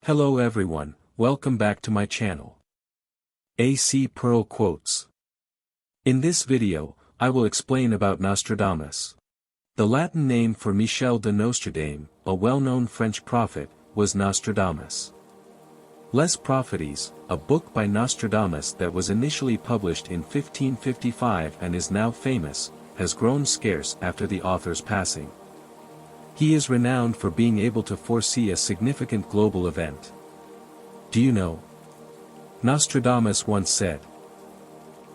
Hello everyone, welcome back to my channel. AC Pearl Quotes. In this video, I will explain about Nostradamus. The Latin name for Michel de Nostredame, a well-known French prophet, was Nostradamus. Les Prophéties, a book by Nostradamus that was initially published in 1555 and is now famous, has grown scarce after the author's passing. He is renowned for being able to foresee a significant global event. Do you know? Nostradamus once said,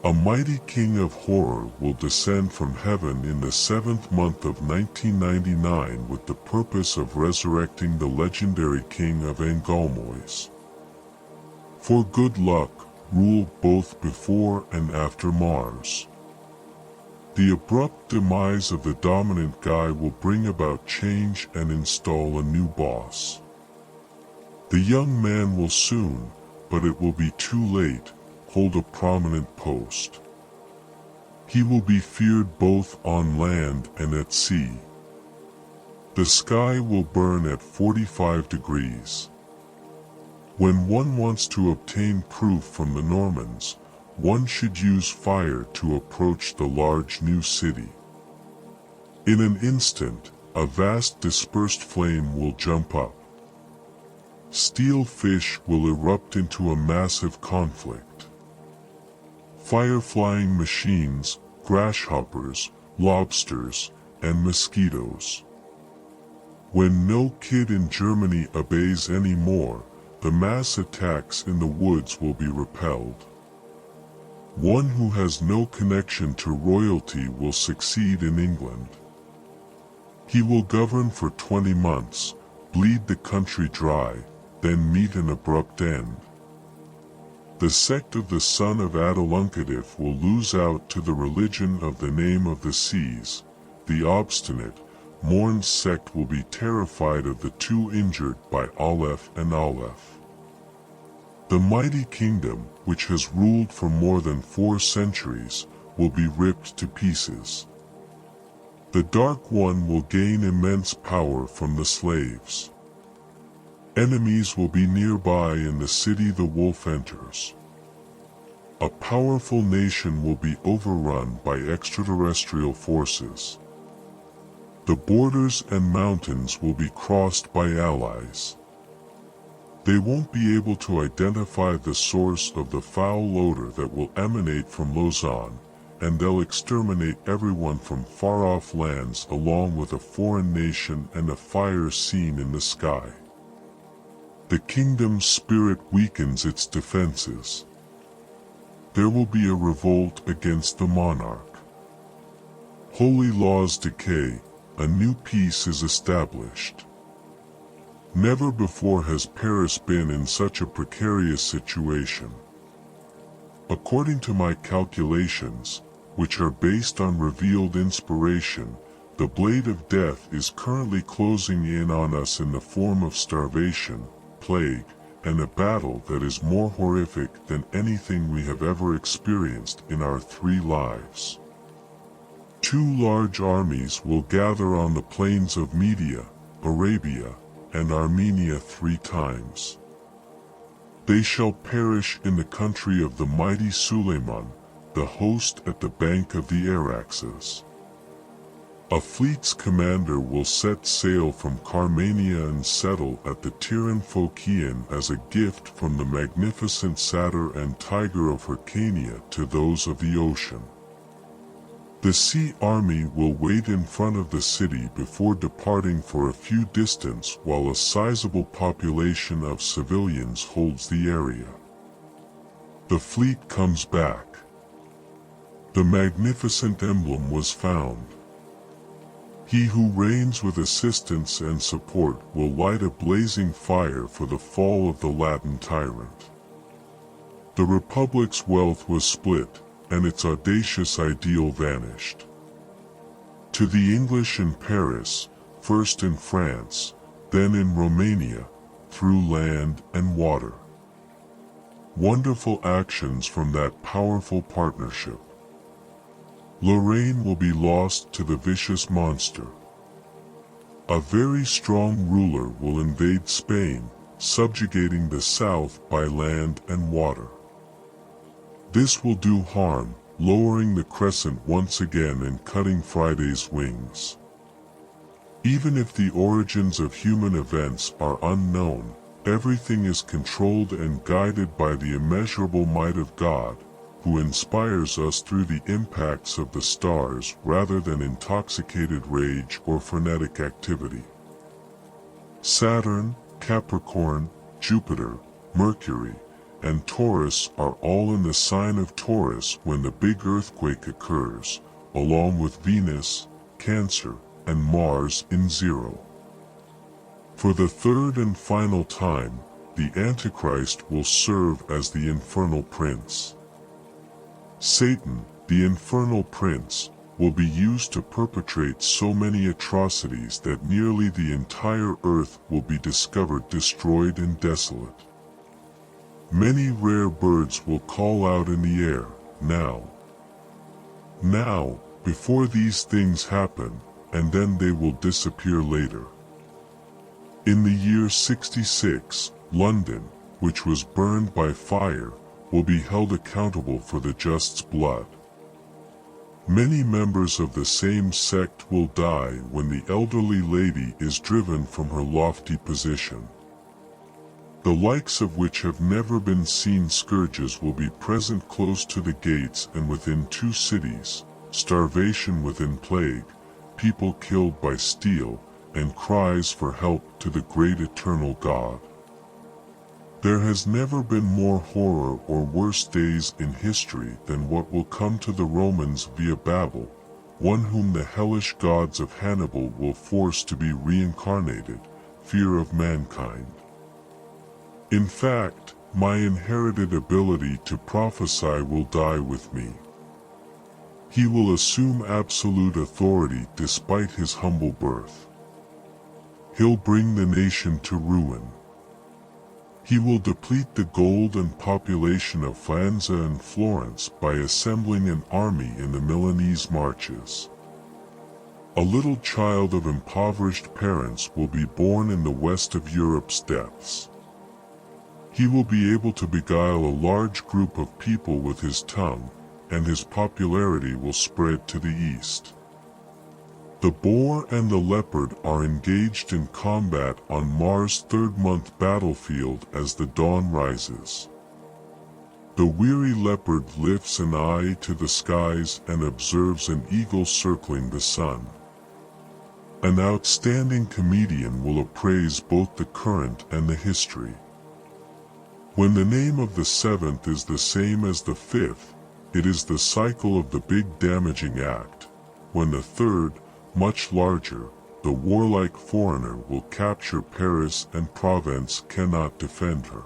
"A mighty king of horror will descend from heaven in the 7th month of 1999 with the purpose of resurrecting the legendary king of Angulmois. For good luck, rule both before and after Mars. The abrupt demise of the dominant guy will bring about change and install a new boss. The young man will soon, but it will be too late, hold a prominent post. He will be feared both on land and at sea. The sky will burn at 45 degrees. When one wants to obtain proof from the Normans, one should use fire to approach the large new city. In an instant, a vast dispersed flame will jump up. Steel fish will erupt into a massive conflict. Fire-flying machines, grasshoppers, lobsters, and mosquitoes. When no kid in Germany obeys anymore, the mass attacks in the woods will be repelled. One who has no connection to royalty will succeed in England. He will govern for 20 months, bleed the country dry, then meet an abrupt end. The sect of the son of Adeluncatif will lose out to the religion of the name of the seas. The obstinate, Morn sect will be terrified of the two injured by Aleph and Aleph. The mighty kingdom, which has ruled for more than 4 centuries, will be ripped to pieces. The Dark One will gain immense power from the slaves. Enemies will be nearby in the city the wolf enters. A powerful nation will be overrun by extraterrestrial forces. The borders and mountains will be crossed by allies. They won't be able to identify the source of the foul odor that will emanate from Lausanne, and they'll exterminate everyone from far-off lands along with a foreign nation and a fire seen in the sky. The kingdom's spirit weakens its defenses. There will be a revolt against the monarch. Holy laws decay, a new peace is established. Never before has Paris been in such a precarious situation. According to my calculations, which are based on revealed inspiration, the blade of death is currently closing in on us in the form of starvation, plague, and a battle that is more horrific than anything we have ever experienced in our 3 lives. 2 large armies will gather on the plains of Media, Arabia, and Armenia 3 times. They shall perish in the country of the mighty Suleiman, the host at the bank of the Araxes. A fleet's commander will set sail from Carmania and settle at the Tiran Phocian as a gift from the magnificent satyr and tiger of Hyrcania to those of the ocean. The sea army will wait in front of the city before departing for a few distance while a sizable population of civilians holds the area. The fleet comes back. The magnificent emblem was found. He who reigns with assistance and support will light a blazing fire for the fall of the Latin tyrant. The Republic's wealth was split, and its audacious ideal vanished. To the English in Paris, first in France, then in Romania, through land and water. Wonderful actions from that powerful partnership. Lorraine will be lost to the vicious monster. A very strong ruler will invade Spain, subjugating the south by land and water. This will do harm, lowering the crescent once again and cutting Friday's wings. Even if the origins of human events are unknown, everything is controlled and guided by the immeasurable might of God, who inspires us through the impacts of the stars rather than intoxicated rage or frenetic activity. Saturn, Capricorn, Jupiter, Mercury, and Taurus are all in the sign of Taurus when the big earthquake occurs, along with Venus, Cancer, and Mars in 0. For the third and final time, the Antichrist will serve as the infernal prince. Satan, the infernal prince, will be used to perpetrate so many atrocities that nearly the entire earth will be discovered destroyed and desolate. Many rare birds will call out in the air, now. Now, before these things happen, and then they will disappear later. In the year 66, London, which was burned by fire, will be held accountable for the just's blood. Many members of the same sect will die when the elderly lady is driven from her lofty position. The likes of which have never been seen scourges will be present close to the gates and within 2 cities, starvation within plague, people killed by steel, and cries for help to the great eternal God. There has never been more horror or worse days in history than what will come to the Romans via Babel, one whom the hellish gods of Hannibal will force to be reincarnated, fear of mankind. In fact, my inherited ability to prophesy will die with me. He will assume absolute authority despite his humble birth. He'll bring the nation to ruin. He will deplete the gold and population of Faenza and Florence by assembling an army in the Milanese marches. A little child of impoverished parents will be born in the west of Europe's depths. He will be able to beguile a large group of people with his tongue, and his popularity will spread to the east. The boar and the leopard are engaged in combat on Mars' third-month battlefield as the dawn rises. The weary leopard lifts an eye to the skies and observes an eagle circling the sun. An outstanding comedian will appraise both the current and the history. When the name of the seventh is the same as the fifth, it is the cycle of the big damaging act. When the third, much larger, the warlike foreigner will capture Paris and Provence cannot defend her.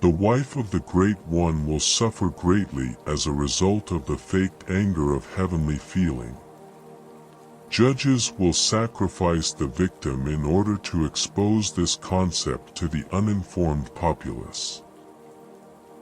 The wife of the Great One will suffer greatly as a result of the faked anger of heavenly feeling. Judges will sacrifice the victim in order to expose this concept to the uninformed populace.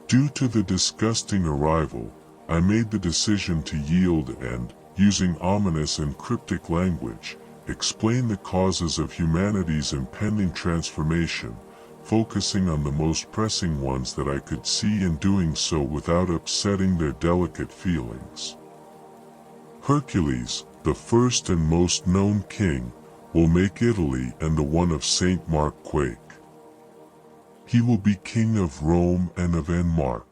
Due to the disgusting arrival, I made the decision to yield and, using ominous and cryptic language, explain the causes of humanity's impending transformation, focusing on the most pressing ones that I could see and doing so without upsetting their delicate feelings. Hercules, the first and most known king, will make Italy and the one of Saint Mark quake. He will be king of Rome and of Denmark.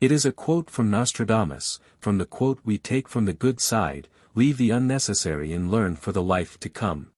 It is a quote from Nostradamus. From the quote we take from the good side, leave the unnecessary and learn for the life to come.